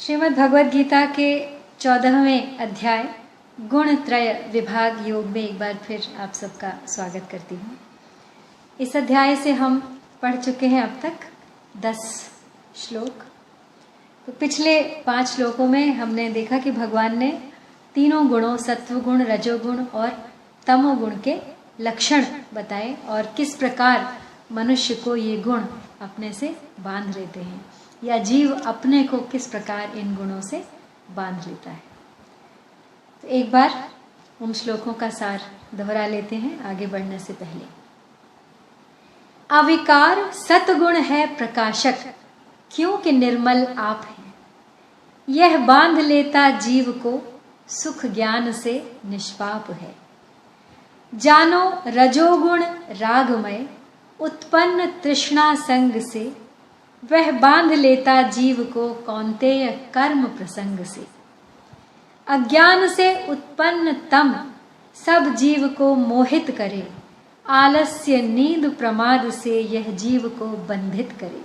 श्रीमद् भगवद गीता के 14वें अध्याय गुण त्रय विभाग योग में एक बार फिर आप सबका स्वागत करती हूँ। इस अध्याय से हम पढ़ चुके हैं अब तक 10 श्लोक। तो पिछले 5 श्लोकों में हमने देखा कि भगवान ने तीनों गुणों सत्वगुण, रजोगुण और तमोगुण के लक्षण बताए और किस प्रकार मनुष्य को ये गुण अपने से बांध लेते हैं या जीव अपने को किस प्रकार इन गुणों से बांध लेता है। तो एक बार उन श्लोकों का सार दोहरा लेते हैं आगे बढ़ने से पहले। अविकार सतगुण है प्रकाशक, क्योंकि निर्मल आप हैं। यह बांध लेता जीव को, सुख ज्ञान से निष्पाप है। जानो रजोगुण रागमय, उत्पन्न तृष्णा संग से। वह बांध लेता जीव को, कौन्तेय कर्म प्रसंग से। अज्ञान से उत्पन्न तम, सब जीव को मोहित करे। आलस्य नींद प्रमाद से, यह जीव को बंधित करे।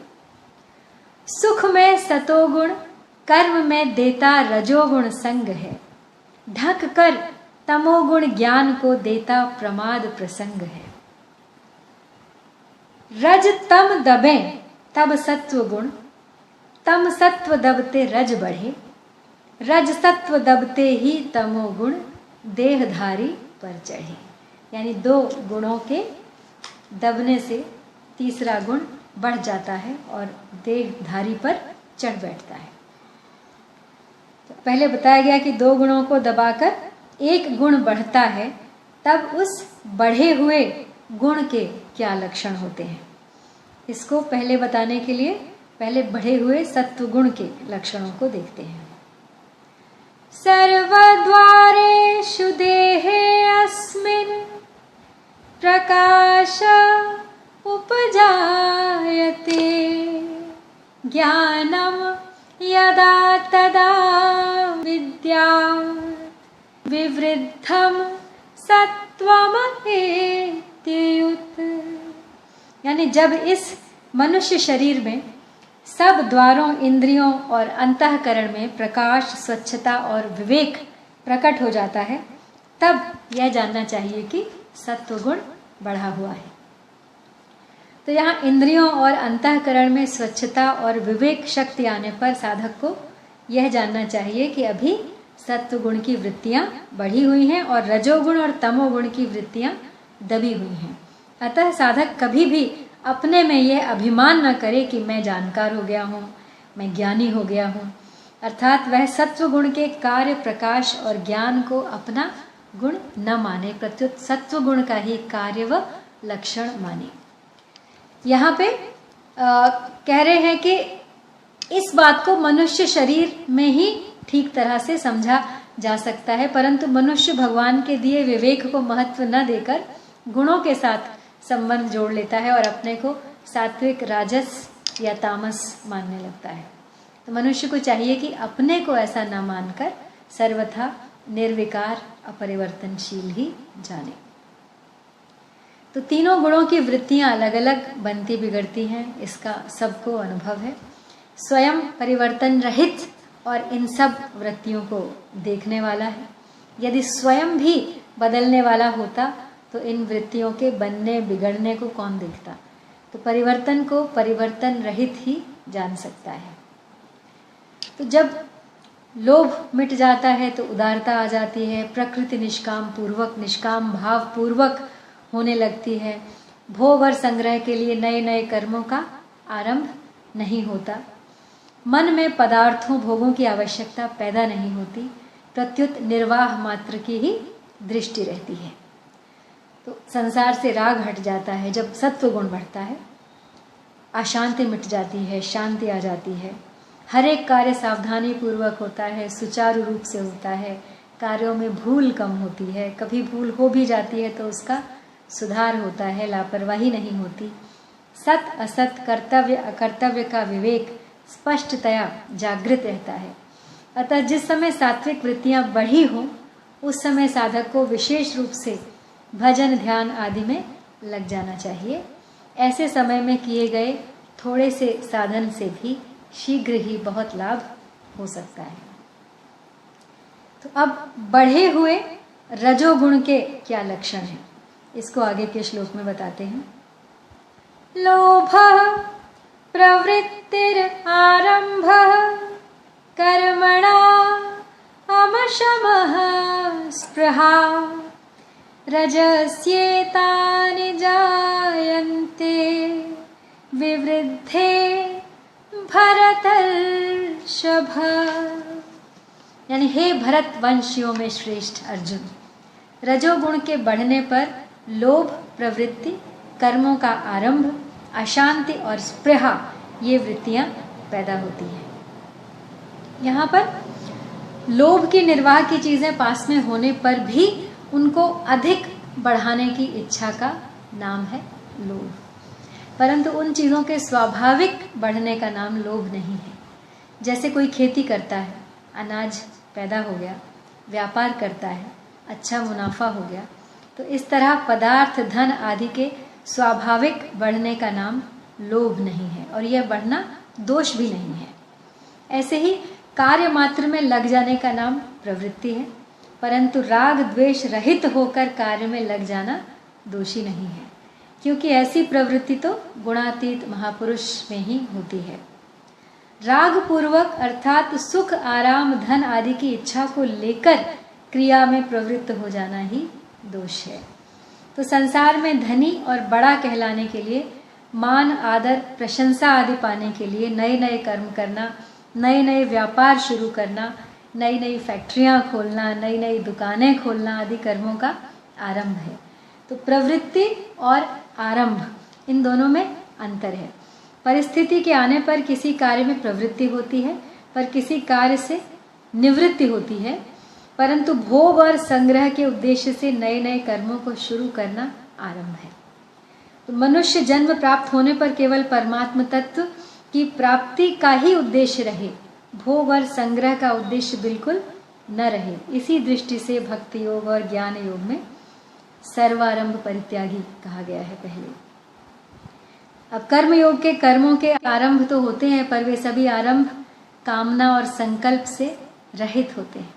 सुख में सतोगुण, कर्म में देता रजोगुण संग है। ढक कर तमोगुण ज्ञान को देता प्रमाद प्रसंग है। रज तम दबे तब सत्व गुण, तम सत्व दबते रज बढ़े। रज सत्व दबते ही तमोगुण, देहधारी पर चढ़े। यानी 2 गुणों के दबने से तीसरा गुण बढ़ जाता है और देहधारी पर चढ़ बैठता है। तो पहले बताया गया कि 2 गुणों को दबाकर एक गुण बढ़ता है, तब उस बढ़े हुए गुण के क्या लक्षण होते हैं, इसको पहले बताने के लिए पहले बढ़े हुए सत्व गुण के लक्षणों को देखते हैं। सर्वद्वारेषु देहे अस्मिन्, प्रकाश उपजायते। ज्ञानं यदा तदा विद्यात्, विवृद्धं सत्त्वमहेत्युत। यानी जब इस मनुष्य शरीर में सब द्वारों, इंद्रियों और अंतःकरण में प्रकाश, स्वच्छता और विवेक प्रकट हो जाता है, तब यह जानना चाहिए कि सत्वगुण बढ़ा हुआ है। तो यहाँ इंद्रियों और अंतःकरण में स्वच्छता और विवेक शक्ति आने पर साधक को यह जानना चाहिए कि अभी सत्वगुण की वृत्तियां बढ़ी हुई हैं और रजोगुण और तमोगुण की वृत्तियां दबी हुई हैं। अतः साधक कभी भी अपने में यह अभिमान न करे कि मैं जानकार हो गया हूँ, मैं ज्ञानी हो गया हूँ। अर्थात वह सत्व गुण के कार्य, प्रकाश और ज्ञान को अपना गुण न माने, प्रत्युत सत्व गुण का ही कार्य व लक्षण माने। यहाँ पे कह रहे हैं कि इस बात को मनुष्य शरीर में ही ठीक तरह से समझा जा सकता है, परंतु मनुष्य भगवान के दिए विवेक को महत्व न देकर गुणों के साथ संबंध जोड़ लेता है और अपने को सात्विक, राजस या तामस मानने लगता है। तो मनुष्य को चाहिए कि अपने को ऐसा न मानकर सर्वथा निर्विकार, अपरिवर्तनशील ही जाने। तो तीनों गुणों की वृत्तियां अलग अलग बनती बिगड़ती हैं, इसका सबको अनुभव है। स्वयं परिवर्तन रहित और इन सब वृत्तियों को देखने वाला है। यदि स्वयं भी बदलने वाला होता तो इन वृत्तियों के बनने बिगड़ने को कौन देखता। तो परिवर्तन को परिवर्तन रहित ही जान सकता है। तो जब लोभ मिट जाता है तो उदारता आ जाती है। प्रकृति निष्काम पूर्वक, निष्काम भाव पूर्वक होने लगती है। भोग और संग्रह के लिए नए नए कर्मों का आरंभ नहीं होता। मन में पदार्थों, भोगों की आवश्यकता पैदा नहीं होती, प्रत्युत निर्वाह मात्र की ही दृष्टि रहती है। तो संसार से राग हट जाता है। जब सत्व गुण बढ़ता है, अशांति मिट जाती है, शांति आ जाती है। हर एक कार्य सावधानी पूर्वक होता है, सुचारू रूप से होता है। कार्यों में भूल कम होती है, कभी भूल हो भी जाती है तो उसका सुधार होता है, लापरवाही नहीं होती। सत असत, कर्तव्य अकर्तव्य का विवेक स्पष्टतया जागृत रहता है। अतः जिस समय सात्विक वृत्तियां बढ़ी हों, उस समय साधक को विशेष रूप से भजन, ध्यान आदि में लग जाना चाहिए। ऐसे समय में किए गए थोड़े से साधन से भी शीघ्र ही बहुत लाभ हो सकता है। तो अब बढ़े हुए रजोगुण के क्या लक्षण हैं, इसको आगे के श्लोक में बताते हैं। लोभः प्रवृत्तिरारम्भः कर्मणा अमशमः स्पृहा रजस्येतानि जायन्ते विवृद्धे भरतर्षभ। यानी हे भरत वंशियों में श्रेष्ठ अर्जुन, रजोगुण के बढ़ने पर लोभ प्रवृत्ति, कर्मों का आरंभ, अशांति और स्पृहा ये वृत्तियां पैदा होती हैं। यहाँ पर लोभ की निर्वाह की चीजें पास में होने पर भी उनको अधिक बढ़ाने की इच्छा का नाम है लोभ, परंतु उन चीजों के स्वाभाविक बढ़ने का नाम लोभ नहीं है। जैसे कोई खेती करता है, अनाज पैदा हो गया, व्यापार करता है, अच्छा मुनाफा हो गया, तो इस तरह पदार्थ, धन आदि के स्वाभाविक बढ़ने का नाम लोभ नहीं है, और यह बढ़ना दोष भी नहीं है। ऐसे ही कार्य मात्र में लग जाने का नाम प्रवृत्ति है, परंतु राग द्वेष रहित होकर कार्य में लग जाना दोषी नहीं है, क्योंकि ऐसी प्रवृत्ति तो गुणातीत महापुरुष में ही होती है। राग पूर्वक अर्थात सुख, आराम, धन आदि की इच्छा को लेकर क्रिया में प्रवृत्त हो जाना ही दोष है। तो संसार में धनी और बड़ा कहलाने के लिए, मान, आदर, प्रशंसा आदि पाने के लिए नए नए कर्म करना, नए नए व्यापार शुरू करना, नई नई फैक्ट्रियां खोलना, नई नई दुकानें खोलना आदि कर्मों का आरंभ है। तो प्रवृत्ति और आरंभ, इन दोनों में अंतर है। परिस्थिति के आने पर किसी कार्य में प्रवृत्ति होती है, पर किसी कार्य से निवृत्ति होती है, परंतु भोग और संग्रह के उद्देश्य से नए नए कर्मों को शुरू करना आरंभ है। तो मनुष्य जन्म प्राप्त होने पर केवल परमात्म तत्व की प्राप्ति का ही उद्देश्य रहे, भोग और संग्रह का उद्देश्य बिल्कुल न रहे। इसी दृष्टि से भक्ति योग और ज्ञान योग में सर्वारंभ परित्यागी कहा गया है पहले। अब कर्म योग के कर्मों के आरंभ तो होते हैं, पर वे सभी आरंभ कामना और संकल्प से रहित होते हैं,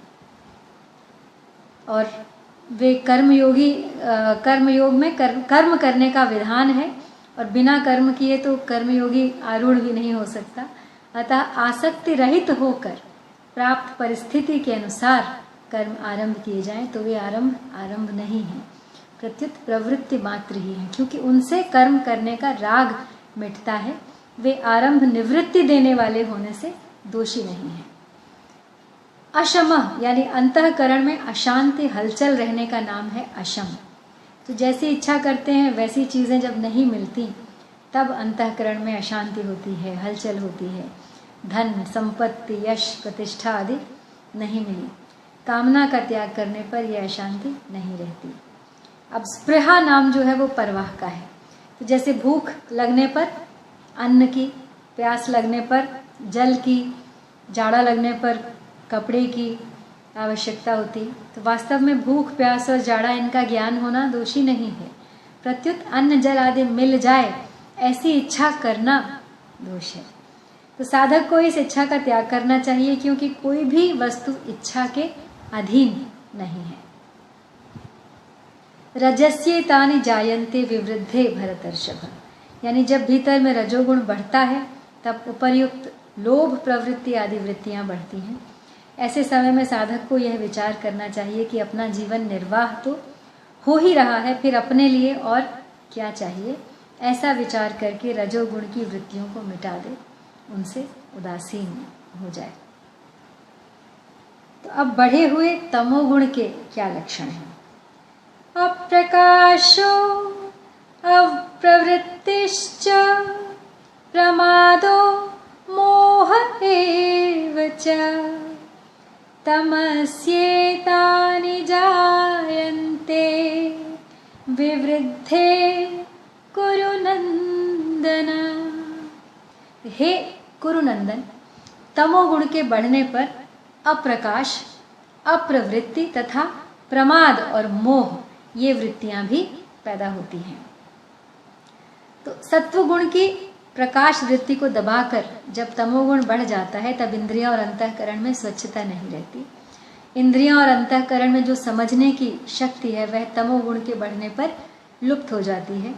और वे कर्मयोग में कर्म करने का विधान है, और बिना कर्म किए तो कर्मयोगी आरूढ़ भी नहीं हो सकता। अतः आसक्ति रहित होकर प्राप्त परिस्थिति के अनुसार कर्म आरंभ किए जाएं तो वे आरंभ नहीं है, प्रत्युत प्रवृत्ति मात्र ही है, क्योंकि उनसे कर्म करने का राग मिटता है। वे आरंभ निवृत्ति देने वाले होने से दोषी नहीं है। अशम यानी अंतःकरण में अशांति, हलचल रहने का नाम है अशम। तो जैसी इच्छा करते हैं वैसी चीजें जब नहीं मिलती, तब अंतःकरण में अशांति होती है, हलचल होती है। धन, संपत्ति, यश, प्रतिष्ठा आदि नहीं मिली, कामना का त्याग करने पर यह अशांति नहीं रहती। अब स्पृहा नाम जो है वो परवाह का है। तो जैसे भूख लगने पर अन्न की, प्यास लगने पर जल की, जाड़ा लगने पर कपड़े की आवश्यकता होती, तो वास्तव में भूख, प्यास और जाड़ा इनका ज्ञान होना दोषी नहीं है, प्रत्युत अन्न जल आदि मिल जाए ऐसी इच्छा करना दोष है। तो साधक को इस इच्छा का त्याग करना चाहिए, क्योंकि कोई भी वस्तु इच्छा के अधीन नहीं है। रजस्येतानि जायन्ते विवृद्धे भरतर्षभ, यानी जब भीतर में रजोगुण बढ़ता है तब उपर्युक्त लोभ, प्रवृत्ति आदि वृत्तियां बढ़ती हैं। ऐसे समय में साधक को यह विचार करना चाहिए कि अपना जीवन निर्वाह तो हो ही रहा है, फिर अपने लिए और क्या चाहिए। ऐसा विचार करके रजोगुण की वृत्तियों को मिटा दे, उनसे उदासीन हो जाए। तो अब बढ़े हुए तमोगुण के क्या लक्षण हैं? अप्रकाशो अप्रवृत्तिश्च प्रमादो मोह एव च तमस्येतानि जायन्ते विवृद्धे कुरुनंदन। हे कुरुनंदन, तमोगुण के बढ़ने पर अप्रकाश, अप्रवृत्ति तथा प्रमाद और मोह ये वृत्तियां भी पैदा होती हैं। तो सत्वगुण की प्रकाश वृत्ति को दबाकर जब तमोगुण बढ़ जाता है तब इंद्रियां और अंतःकरण में स्वच्छता नहीं रहती। इंद्रियां और अंतःकरण में जो समझने की शक्ति है वह तमोगुण के बढ़ने पर लुप्त हो जाती है।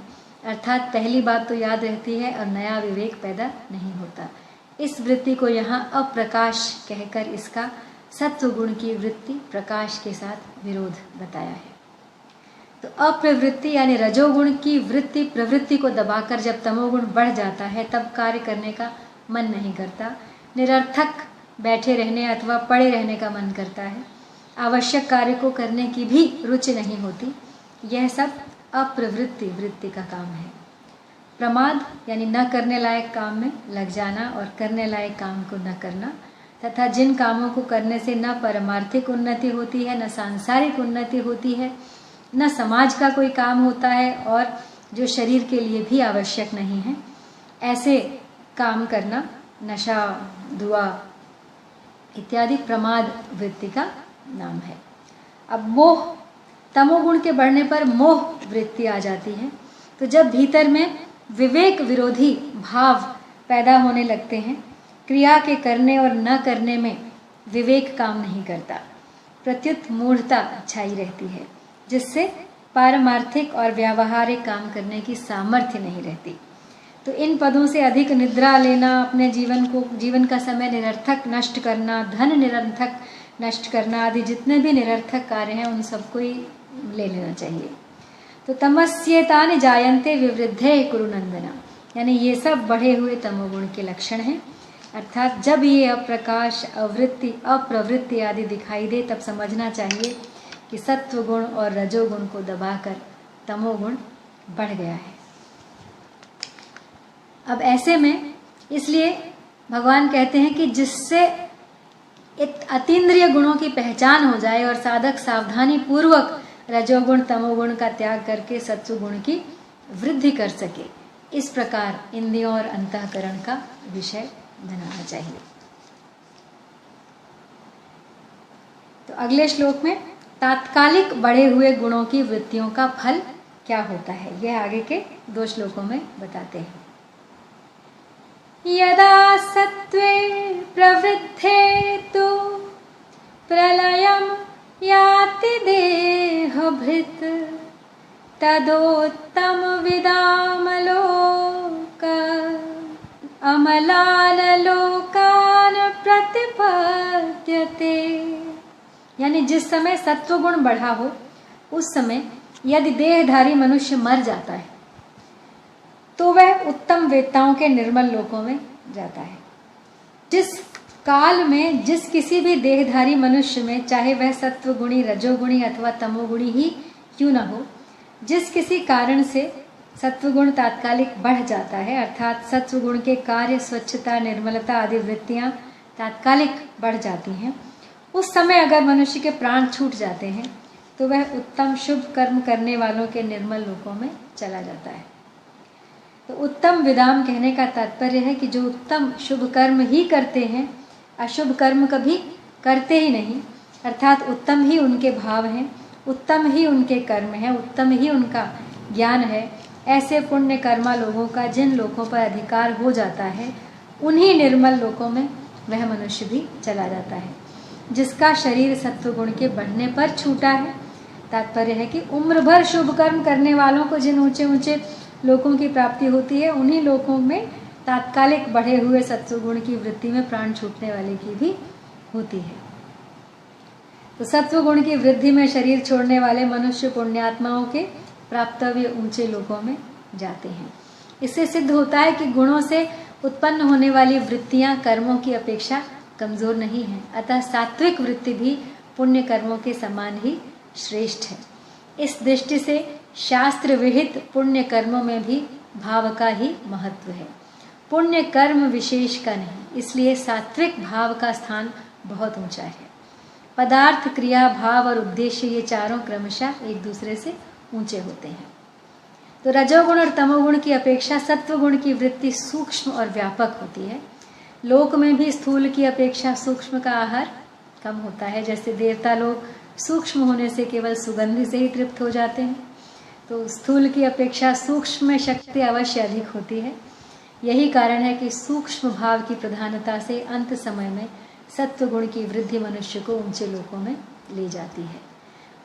अर्थात पहली बात तो याद रहती है और नया विवेक पैदा नहीं होता। इस वृत्ति को यहाँ अप्रकाश कहकर इसका सत्व गुण की वृत्ति प्रकाश के साथ विरोध बताया है। तो अप्रवृत्ति यानी रजोगुण की वृत्ति प्रवृत्ति को दबाकर जब तमोगुण बढ़ जाता है तब कार्य करने का मन नहीं करता, निरर्थक बैठे रहने अथवा पड़े रहने का मन करता है, आवश्यक कार्य को करने की भी रुचि नहीं होती। यह सब अप्रवृत्ति वृत्ति का काम है। प्रमाद यानी न करने लायक काम में लग जाना और करने लायक काम को न करना, तथा जिन कामों को करने से न परमार्थिक उन्नति होती है, न सांसारिक उन्नति होती है, न समाज का कोई काम होता है और जो शरीर के लिए भी आवश्यक नहीं है, ऐसे काम करना नशा, दुआ इत्यादि प्रमाद वृत्ति का नाम है। अब मोह, तमोगुण के बढ़ने पर मोह वृत्ति आ जाती है। तो जब भीतर में विवेक विरोधी भाव पैदा होने लगते हैं, क्रिया के करने और न करने में विवेक काम नहीं करता, प्रत्युत मूढ़ता छाई रहती है, जिससे पारमार्थिक और व्यावहारिक काम करने की सामर्थ्य नहीं रहती। तो इन पदों से अधिक निद्रा लेना, अपने जीवन का समय निरर्थक नष्ट करना, धन निरर्थक नष्ट करना आदि जितने भी निरर्थक कार्य हैं उन सबको ही ले लेना चाहिए। तो तमस्येतानि जायन्ते विवृद्धे कुरु नंदना, यानी ये सब बढ़े हुए तमोगुण के लक्षण हैं। अर्थात जब ये अप्रकाश, अवृत्ति, अप्रवृत्ति आदि दिखाई दे तब समझना चाहिए कि सत्व गुण और रजोगुण को दबाकर तमोगुण बढ़ गया है। अब ऐसे में इसलिए भगवान कहते हैं कि जिससे अतीन्द्रिय गुणों की पहचान हो जाए और साधक सावधानी पूर्वक रजोगुण तमोगुण का त्याग करके सत्वगुण की वृद्धि कर सके, इस प्रकार इंद्रियों और अंतःकरण का विषय बनाना चाहिए। तो अगले श्लोक में तात्कालिक बढ़े हुए गुणों की वृत्तियों का फल क्या होता है, यह आगे के 2 श्लोकों में बताते हैं। यदा सत्वे प्रवृद्धे तु प्रलयम् याति देहभृत् तदोत्तम विदामलोक अमलान लोकान प्रतिपद्यते, यानी जिस समय सत्वगुण बढ़ा हो उस समय यदि देहधारी मनुष्य मर जाता है तो वह उत्तम वेत्ताओं के निर्मल लोकों में जाता है। जिस काल में जिस किसी भी देहधारी मनुष्य में, चाहे वह सत्वगुणी, रजोगुणी अथवा तमोगुणी ही क्यों न हो, जिस किसी कारण से सत्वगुण तात्कालिक बढ़ जाता है, अर्थात सत्वगुण के कार्य, स्वच्छता, निर्मलता आदि वृत्तियां तात्कालिक बढ़ जाती हैं, उस समय अगर मनुष्य के प्राण छूट जाते हैं तो वह उत्तम शुभ कर्म करने वालों के निर्मल लोकों में चला जाता है। तो उत्तम विदाम कहने का तात्पर्य है कि जो उत्तम शुभ कर्म ही करते हैं, अशुभ कर्म कभी करते ही नहीं, अर्थात उत्तम ही उनके भाव हैं, उत्तम ही उनके कर्म हैं, उत्तम ही उनका ज्ञान है, ऐसे पुण्य कर्मा लोगों का जिन लोगों पर अधिकार हो जाता है उन्हीं निर्मल लोकों में वह मनुष्य भी चला जाता है। जिसका शरीर सत्वगुण के बढ़ने पर छूटा है, तात्पर्य है कि उम्र भर शुभ कर्म करने वालों को जिन ऊंचे ऊंचे लोकों की प्राप्ति होती है, उन्हीं लोकों में तात्कालिक बढ़े हुए सत्वगुण की वृत्ति में प्राण छूटने वाले की भी होती है। तो सत्वगुण की वृद्धि में शरीर छोड़ने वाले मनुष्य पुण्यात्माओं के प्राप्तव्य ऊंचे लोकों में जाते हैं। इससे सिद्ध होता है कि गुणों से उत्पन्न होने वाली वृत्तियां कर्मों की अपेक्षा कमजोर नहीं है, अतः सात्विक वृत्ति भी पुण्य कर्मों के समान ही श्रेष्ठ है। इस दृष्टि से शास्त्र विहित पुण्य कर्मों में भी भाव का ही महत्व है, पुण्य कर्म विशेष का नहीं, इसलिए सात्विक भाव का स्थान बहुत ऊंचा है। पदार्थ, क्रिया, भाव और उद्देश्य ये चारों क्रमशः एक दूसरे से ऊंचे होते हैं। तो रजोगुण और तमोगुण की अपेक्षा सत्वगुण की वृत्ति सूक्ष्म और व्यापक होती है। लोक में भी स्थूल की अपेक्षा सूक्ष्म का आहार कम होता है। जैसे देवता लोग सूक्ष्म होने से केवल सुगंधि से ही तृप्त हो जाते हैं, तो स्थूल की अपेक्षा सूक्ष्म में शक्ति अवश्य अधिक होती है। यही कारण है कि सूक्ष्म भाव की प्रधानता से अंत समय में सत्व गुण की वृद्धि मनुष्य को ऊंचे लोकों में ले जाती है।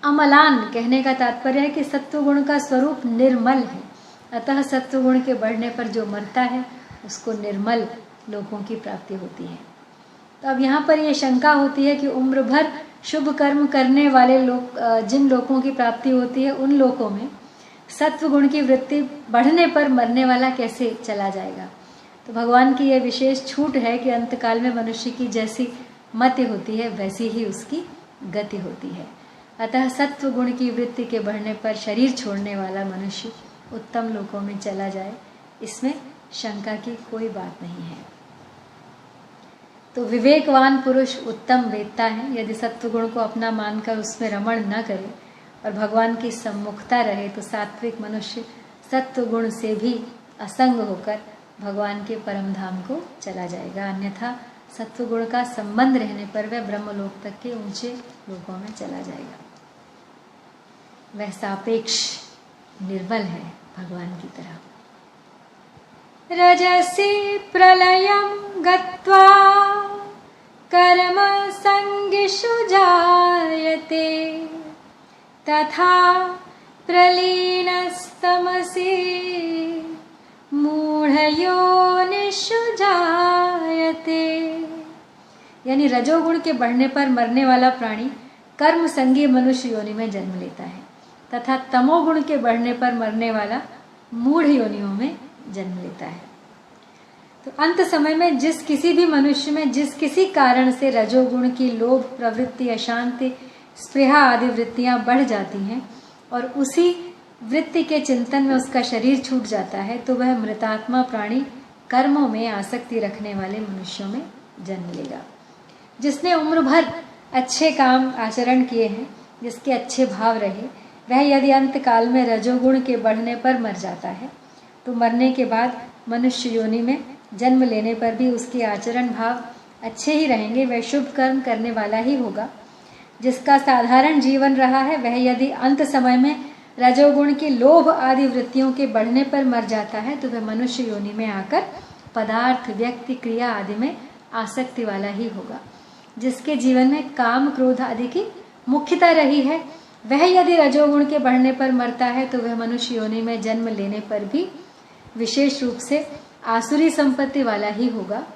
अमलान कहने का तात्पर्य है कि सत्व गुण का स्वरूप निर्मल है, अतः सत्व गुण के बढ़ने पर जो मरता है उसको निर्मल लोकों की प्राप्ति होती है। तो अब यहाँ पर यह शंका होती है कि उम्र भर शुभ कर्म करने वाले लोग, जिन लोगों की प्राप्ति होती है उन लोगों में सत्व गुण की वृत्ति बढ़ने पर मरने वाला कैसे चला जाएगा। तो भगवान की यह विशेष छूट है कि अंतकाल में मनुष्य की जैसी मति होती है वैसी ही उसकी गति होती है। अतः सत्व गुण की वृत्ति के बढ़ने पर शरीर छोड़ने वाला मनुष्य उत्तम लोकों में चला जाए, इसमें शंका की कोई बात नहीं है। तो विवेकवान पुरुष उत्तम वेत्ता है। यदि सत्व गुण को अपना मानकर उसमें रमण न करे और भगवान की सम्मुखता रहे तो सात्विक मनुष्य सत्व गुण से भी असंग होकर भगवान के परम धाम को चला जाएगा। अन्यथा सत्व गुण का संबंध रहने पर वह ब्रह्मलोक तक के ऊंचे लोकों में चला जाएगा। वह सापेक्ष निर्बल है भगवान की तरह। रजसी प्रलयं गत्वा कर्म संगिषु जायते तथा प्रलीनस्तमसि मूढ़योनिषु जायते। यानी रजोगुण के बढ़ने पर मरने वाला प्राणी कर्म संगी मनुष्य योनि में जन्म लेता है तथा तमोगुण के बढ़ने पर मरने वाला मूढ़ योनियों में जन्म लेता है। तो अंत समय में जिस किसी भी मनुष्य में जिस किसी कारण से रजोगुण की लोभ प्रवृत्ति, अशांति, स्पृहा आदि वृत्तियां बढ़ जाती हैं और उसी वृत्ति के चिंतन में उसका शरीर छूट जाता है तो वह मृतात्मा प्राणी कर्मों में आसक्ति रखने वाले मनुष्यों में जन्म लेगा। जिसने उम्र भर अच्छे काम आचरण किए हैं, जिसके अच्छे भाव रहे, वह यदि अंत काल में रजोगुण के बढ़ने पर मर जाता है तो मरने के बाद मनुष्य योनि में जन्म लेने पर भी उसके आचरण भाव अच्छे ही रहेंगे, वह शुभ कर्म करने वाला ही होगा। जिसका साधारण जीवन रहा है वह यदि अंत समय में रजोगुण की लोभ आदि वृत्तियों के बढ़ने पर मर जाता है तो वह मनुष्य योनि में आकर पदार्थ, व्यक्ति, क्रिया आदि में आसक्ति वाला ही होगा। जिसके जीवन में काम, क्रोध आदि की मुख्यता रही है वह यदि रजोगुण के बढ़ने पर मरता है तो वह मनुष्य योनि में जन्म लेने पर भी विशेष रूप से आसुरी संपत्ति वाला ही होगा।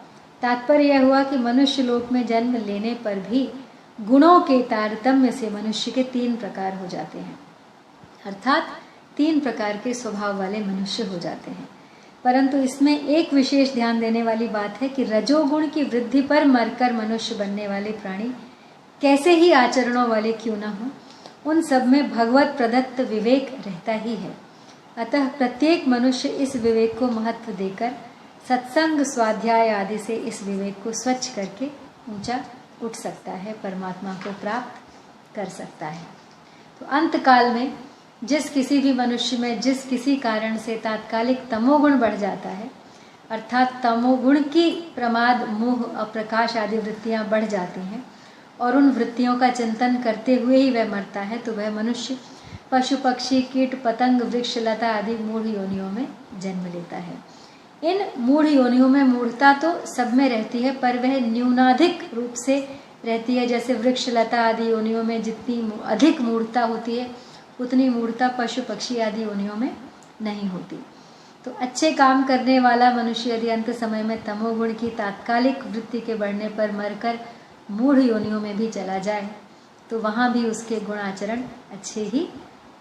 तात्पर्य यह हुआ कि मनुष्य लोक में जन्म लेने पर भी गुणों के तारतम्य से मनुष्य के 3 प्रकार हो जाते हैं, अर्थात 3 प्रकार के स्वभाव वाले मनुष्य हो जाते हैं। परंतु इसमें एक विशेष ध्यान देने वाली बात है कि रजोगुण की वृद्धि पर मरकर मनुष्य बनने वाले प्राणी कैसे ही आचरणों वाले क्यों न हो, उन सब में भगवत प्रदत्त विवेक रहता ही है। अतः प्रत्येक मनुष्य इस विवेक को महत्व देकर सत्संग, स्वाध्याय आदि से इस विवेक को स्वच्छ करके ऊंचा उठ सकता है, परमात्मा को प्राप्त कर सकता है। तो अंत काल में जिस किसी भी मनुष्य में जिस किसी कारण से तात्कालिक तमोगुण बढ़ जाता है, अर्थात तमोगुण की प्रमाद, मोह, अप्रकाश आदि वृत्तियां बढ़ जाती हैं और उन वृत्तियों का चिंतन करते हुए ही वह मरता है तो वह मनुष्य पशु, पक्षी, कीट, पतंग, वृक्ष, लता आदि मूढ़ योनियों में जन्म लेता है। इन मूढ़ योनियों में मूढ़ता तो सब में रहती है पर वह न्यूनाधिक रूप से रहती है। जैसे वृक्ष, लता आदि योनियों में जितनी अधिक मूढ़ता होती है उतनी मूढ़ता पशु, पक्षी आदि योनियों में नहीं होती। तो अच्छे काम करने वाला मनुष्य यदि अंत समय में तमोगुण की तात्कालिक वृत्ति के बढ़ने पर मरकर मूढ़ योनियों में भी चला जाए तो वहाँ भी उसके गुण आचरण अच्छे ही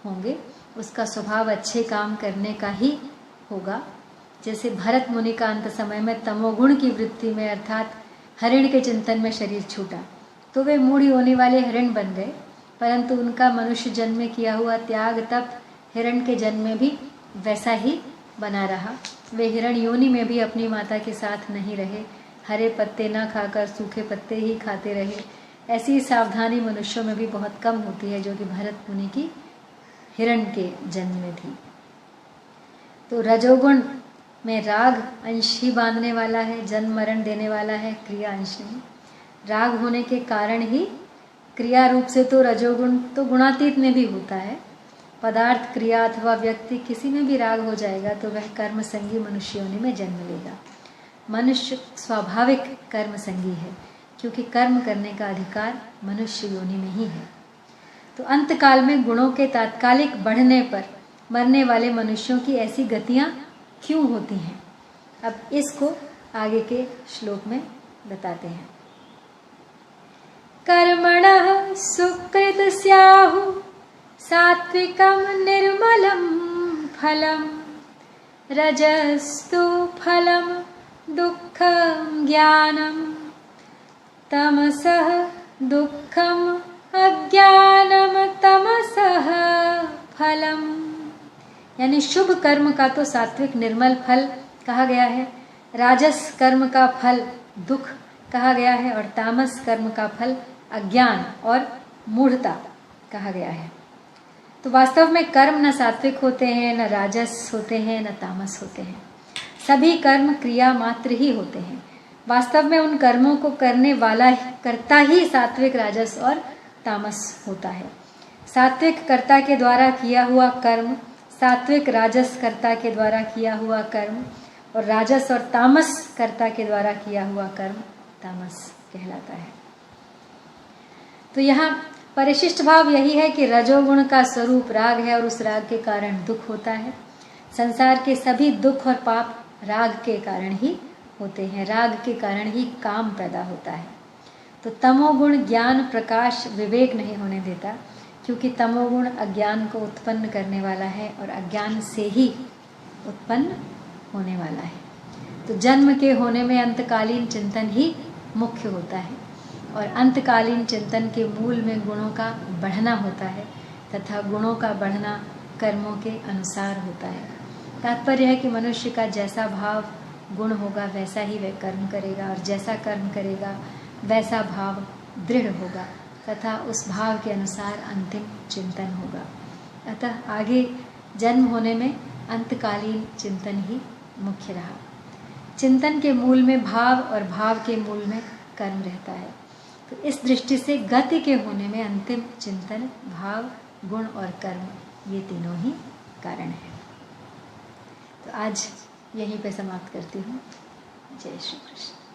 होंगे, उसका स्वभाव अच्छे काम करने का ही होगा। जैसे भरत मुनि का अंत समय में तमोगुण की वृत्ति में अर्थात हरिण के चिंतन में शरीर छूटा तो वे मूढ़ योनि वाले हरिण बन गए, परंतु उनका मनुष्य जन्म में किया हुआ त्याग तप हिरण के जन्म में भी वैसा ही बना रहा। वे हिरण योनि में भी अपनी माता के साथ नहीं रहे, हरे पत्ते न खाकर सूखे पत्ते ही खाते रहे। ऐसी सावधानी मनुष्यों में भी बहुत कम होती है जो कि भरत मुनि की हिरण के जन्म में थी। तो रजोगुण में राग अंश ही बांधने वाला है, जन्म मरण देने वाला है, क्रिया अंश नहीं। राग होने के कारण ही क्रिया रूप से तो रजोगुण तो गुणातीत में भी होता है, पदार्थ, क्रिया अथवा व्यक्ति किसी में भी राग हो जाएगा तो वह कर्म संगी मनुष्य योनि में जन्म लेगा। मनुष्य स्वाभाविक कर्म संगी है क्योंकि कर्म करने का अधिकार मनुष्य योनि में ही है। तो अंतकाल में गुणों के तात्कालिक बढ़ने पर मरने वाले मनुष्यों की ऐसी गतियां क्यों होती हैं? अब इसको आगे के श्लोक में बताते हैं। कर्मणः सुकृत स्याहु सात्विकं निर्मलं फलं रजस्तु फलं दुःखं ज्ञानं तमसः दुःखम् अज्ञानम तमसः फलम। यानी शुभ कर्म का तो सात्विक निर्मल फल कहा गया है, राजस कर्म का फल दुख कहा गया है और तामस कर्म का फल अज्ञान और मूढ़ता कहा गया है। तो वास्तव में कर्म न सात्विक होते हैं, न राजस होते हैं, न तामस होते हैं। सभी कर्म क्रिया मात्र ही होते हैं। वास्तव में उन कर्मों को करने वाला कर्ता ही सात्विक, राजस और तामस होता है। सात्विक कर्ता के द्वारा किया हुआ कर्म सात्विक, राजस कर्ता के द्वारा किया हुआ कर्म और राजस और तामस कर्ता के द्वारा किया हुआ कर्म तामस कहलाता है। तो यहाँ परिशिष्ट भाव यही है कि रजोगुण का स्वरूप राग है और उस राग के कारण दुख होता है। संसार के सभी दुख और पाप राग के कारण ही होते हैं, राग के कारण ही काम पैदा होता है। तो तमोगुण ज्ञान, प्रकाश, विवेक नहीं होने देता क्योंकि तमोगुण अज्ञान को उत्पन्न करने वाला है और अज्ञान से ही उत्पन्न होने वाला है। तो जन्म के होने में अंतकालीन चिंतन ही मुख्य होता है और अंतकालीन चिंतन के मूल में गुणों का बढ़ना होता है तथा गुणों का बढ़ना कर्मों के अनुसार होता है। तात्पर्य है कि मनुष्य का जैसा भाव गुण होगा वैसा ही वह कर्म करेगा और जैसा कर्म करेगा वैसा भाव दृढ़ होगा तथा उस भाव के अनुसार अंतिम चिंतन होगा। अतः आगे जन्म होने में अंतकालीन चिंतन ही मुख्य रहा। चिंतन के मूल में भाव और भाव के मूल में कर्म रहता है। तो इस दृष्टि से गति के होने में अंतिम चिंतन, भाव, गुण और कर्म ये तीनों ही कारण है। तो आज यहीं पे समाप्त करती हूँ। जय श्री कृष्ण।